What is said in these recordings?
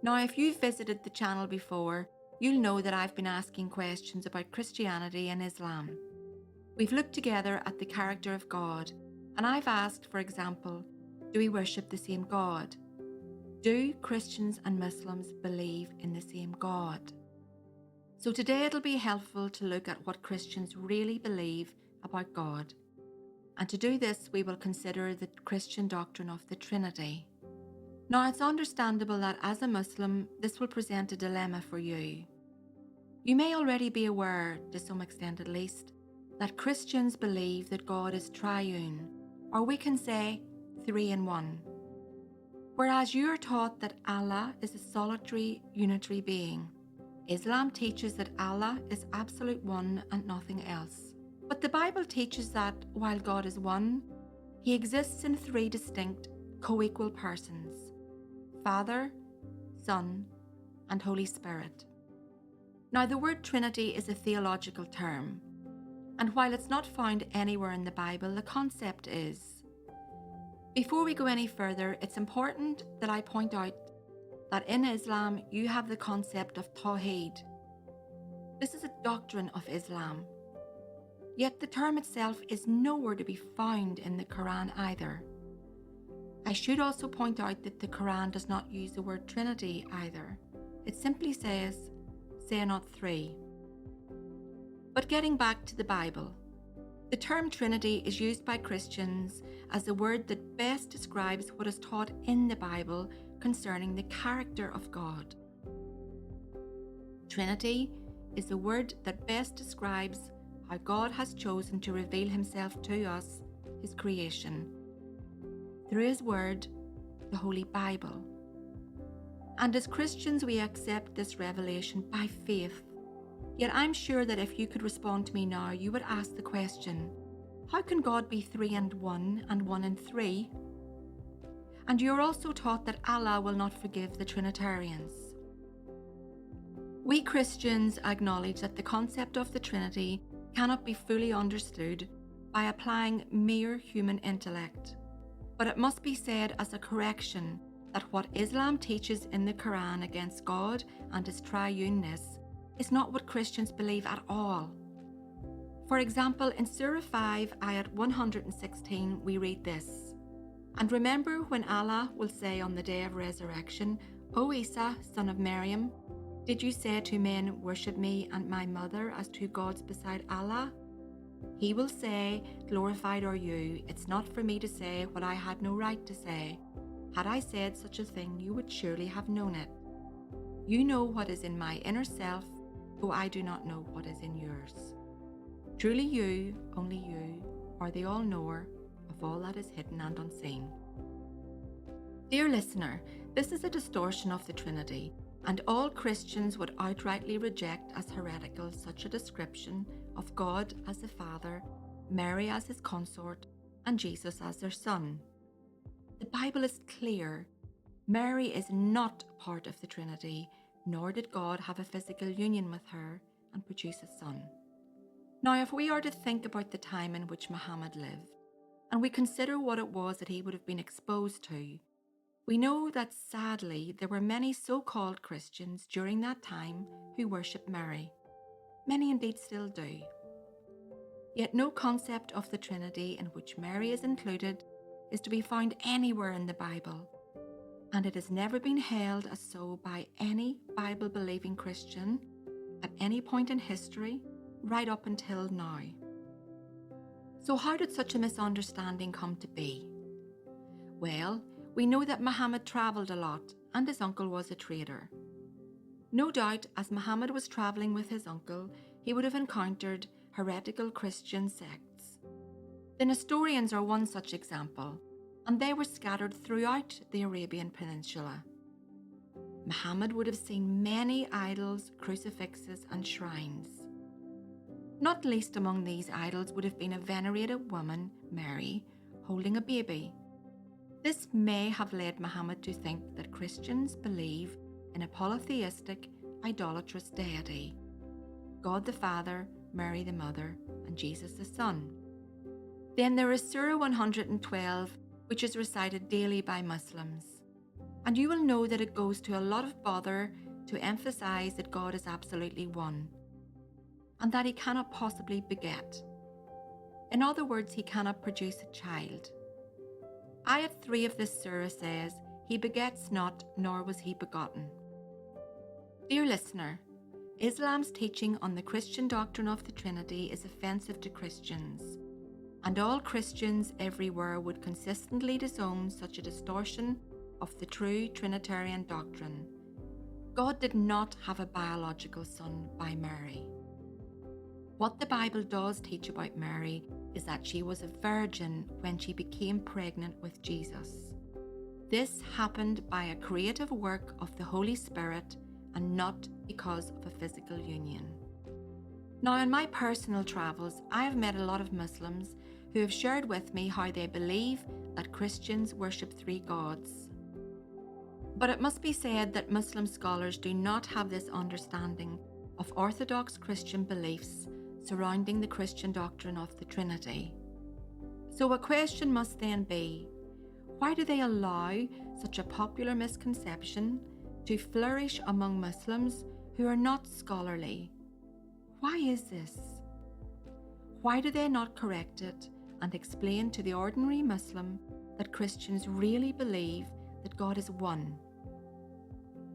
Now, if you've visited the channel before, you'll know that I've been asking questions about Christianity and Islam. We've looked together at the character of God, and I've asked, for example, do we worship the same God? Do Christians and Muslims believe in the same God? So today it'll be helpful to look at what Christians really believe about God. And to do this, we will consider the Christian doctrine of the Trinity. Now, it's understandable that as a Muslim, this will present a dilemma for you. You may already be aware, to some extent at least, that Christians believe that God is triune, or we can say 3 in 1. Whereas you're taught that Allah is a solitary, unitary being. Islam teaches that Allah is absolute one and nothing else. But the Bible teaches that while God is one, He exists in 3 distinct, co-equal persons: Father, Son, and Holy Spirit. Now, the word Trinity is a theological term, and while it's not found anywhere in the Bible, the concept is. Before we go any further, it's important that I point out that in Islam, you have the concept of Tawheed. This is a doctrine of Islam. Yet the term itself is nowhere to be found in the Qur'an either. I should also point out that the Qur'an does not use the word Trinity either. It simply says, say not 3. But getting back to the Bible, the term Trinity is used by Christians as a word that best describes what is taught in the Bible concerning the character of God. Trinity is a word that best describes how God has chosen to reveal Himself to us, His creation, through His Word, the Holy Bible. And as Christians, we accept this revelation by faith. Yet I'm sure that if you could respond to me now, you would ask the question, how can God be 3 in 1 and 1 in 3? And you're also taught that Allah will not forgive the Trinitarians. We Christians acknowledge that the concept of the Trinity cannot be fully understood by applying mere human intellect. But it must be said as a correction that what Islam teaches in the Qur'an against God and His triuneness is not what Christians believe at all. For example, in Surah 5, ayat 116, we read this: "And remember when Allah will say on the day of resurrection, O Isa, son of Maryam, did you say to men, worship me and my mother as 2 gods beside Allah? He will say, glorified are you. It's not for me to say what I had no right to say. Had I said such a thing, you would surely have known it. You know what is in my inner self, though I do not know what is in yours. Truly you, only you, are the all-knower of all that is hidden and unseen." Dear listener, this is a distortion of the Trinity, and all Christians would outrightly reject as heretical such a description of God as the Father, Mary as His consort, and Jesus as their Son. The Bible is clear. Mary is not part of the Trinity, nor did God have a physical union with her and produce a son. Now, if we are to think about the time in which Mohammad lived, and we consider what it was that he would have been exposed to, we know that sadly there were many so-called Christians during that time who worshipped Mary. Many indeed still do. Yet no concept of the Trinity in which Mary is included is to be found anywhere in the Bible, and it has never been held as so by any Bible-believing Christian at any point in history, right up until now. So how did such a misunderstanding come to be? Well, we know that Muhammad travelled a lot, and his uncle was a trader. No doubt, as Muhammad was travelling with his uncle, he would have encountered heretical Christian sects. The Nestorians are one such example, and they were scattered throughout the Arabian Peninsula. Muhammad would have seen many idols, crucifixes, and shrines. Not least among these idols would have been a venerated woman, Mary, holding a baby. This may have led Muhammad to think that Christians believe in a polytheistic, idolatrous deity: God the Father, Mary the Mother, and Jesus the Son. Then there is Surah 112, which is recited daily by Muslims. And you will know that it goes to a lot of bother to emphasize that God is absolutely one, and that he cannot possibly beget. In other words, he cannot produce a child. Ayat 3 of this surah says, "He begets not, nor was he begotten." Dear listener, Islam's teaching on the Christian doctrine of the Trinity is offensive to Christians, and all Christians everywhere would consistently disown such a distortion of the true Trinitarian doctrine. God did not have a biological son by Mary. What the Bible does teach about Mary is that she was a virgin when she became pregnant with Jesus. This happened by a creative work of the Holy Spirit and not because of a physical union. Now, in my personal travels, I have met a lot of Muslims who have shared with me how they believe that Christians worship three gods. But it must be said that Muslim scholars do not have this understanding of orthodox Christian beliefs surrounding the Christian doctrine of the Trinity. So a question must then be, why do they allow such a popular misconception to flourish among Muslims who are not scholarly? Why is this? Why do they not correct it and explain to the ordinary Muslim that Christians really believe that God is one?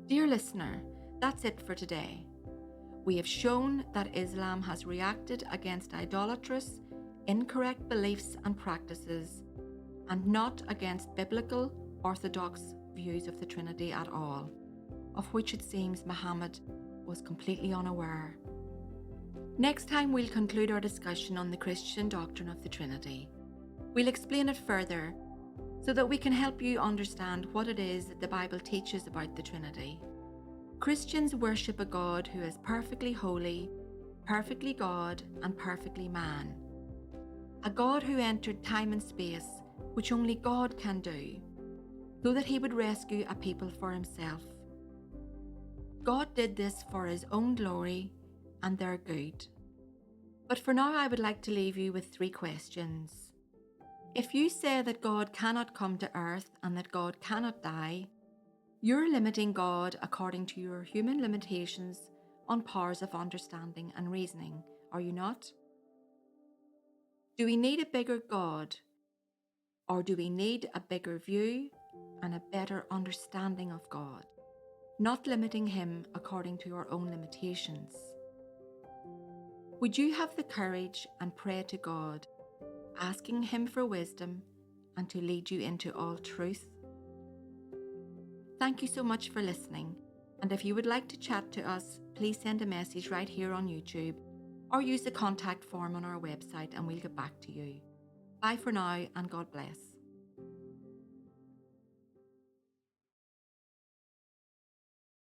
Dear listener, that's it for today. We have shown that Islam has reacted against idolatrous, incorrect beliefs and practices, and not against biblical, orthodox views of the Trinity at all, of which it seems Mohammad was completely unaware. Next time we'll conclude our discussion on the Christian doctrine of the Trinity. We'll explain it further so that we can help you understand what it is that the Bible teaches about the Trinity. Christians worship a God who is perfectly holy, perfectly God, and perfectly man. A God who entered time and space, which only God can do, so that he would rescue a people for himself. God did this for his own glory and their good. But for now, I would like to leave you with 3 questions. If you say that God cannot come to earth and that God cannot die, you're limiting God according to your human limitations on powers of understanding and reasoning, are you not? Do we need a bigger God, or do we need a bigger view and a better understanding of God, not limiting him according to your own limitations? Would you have the courage and pray to God, asking him for wisdom and to lead you into all truth? Thank you so much for listening, and if you would like to chat to us, please send a message right here on YouTube or use the contact form on our website and we'll get back to you. Bye for now, and God bless.